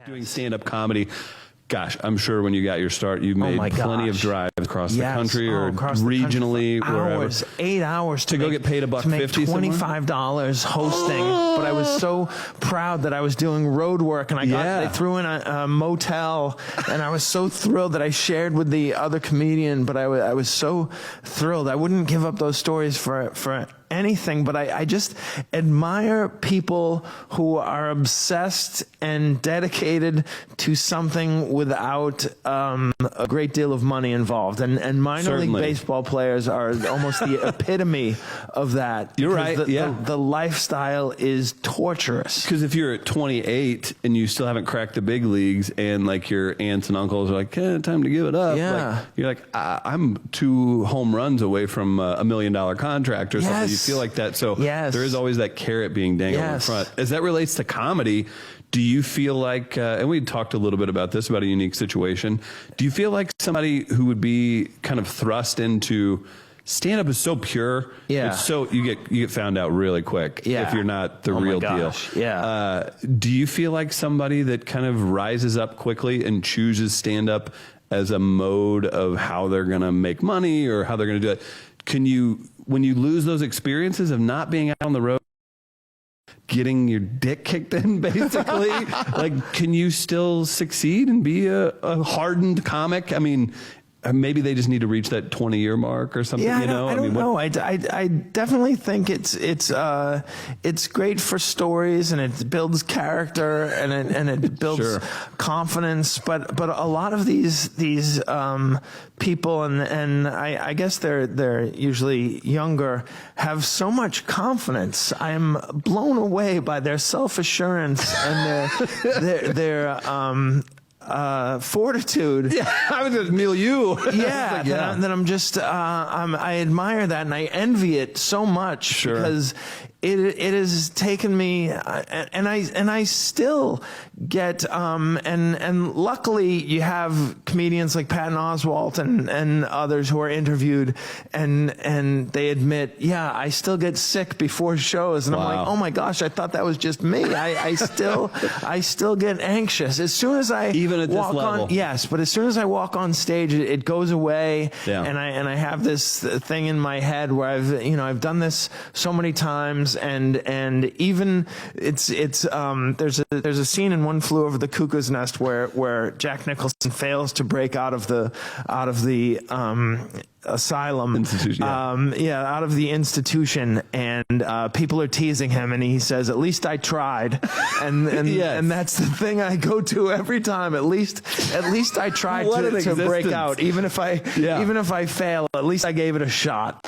doing stand-up comedy. Gosh, I'm sure when you got your start, you made plenty of drives across the country or regionally, wherever. 8 hours to go get paid $1.50 $25 hosting. But I was so proud that I was doing road work, and they threw in a motel, and I was so thrilled that I shared with the other comedian. But I was so thrilled. I wouldn't give up those stories for anything, but I just admire people who are obsessed and dedicated to something without a great deal of money involved. And minor league baseball players are almost the epitome of that. You're right. The lifestyle is torturous. Because if you're at 28 and you still haven't cracked the big leagues, and like your aunts and uncles are like, time to give it up. Yeah. Like, you're like, I'm 2 home runs away from $1 million contract or something. You feel like that. So there is always that carrot being dangled in front. As that relates to comedy, do you feel like, and we talked a little bit about this, about a unique situation. Do you feel like somebody who would be kind of thrust into stand-up is so pure? It's so, you get found out really quick if you're not the real deal. Do you feel like somebody that kind of rises up quickly and chooses stand-up as a mode of how they're going to make money or how they're going to do it? Can you, when you lose those experiences of not being out on the road, getting your dick kicked in, basically, like, can you still succeed and be a hardened comic? I mean, maybe they just need to reach that 20-year mark or something. I don't know. I definitely think it's great for stories, and it builds character, and it builds confidence. But a lot of these people, and I guess they're usually younger, have so much confidence. I'm blown away by their self-assurance and their fortitude. I was just milieu. That I'm just I admire that, and I envy it so much because it has taken me, and I still get and luckily you have comedians like Patton Oswalt and others who are interviewed, and they admit, I still get sick before shows, and I'm like, oh my gosh, I thought that was just me. I still get anxious as soon as I even at walk this level. but as soon as I walk on stage, it goes away, and I have this thing in my head where I've done this so many times, and even there's a scene in One Flew Over the Cuckoo's Nest where Jack Nicholson fails to break out of the asylum institution, out of the institution, and people are teasing him, and he says, "At least I tried," and that's the thing I go to every time. At least I tried to break out, even if I fail. At least I gave it a shot.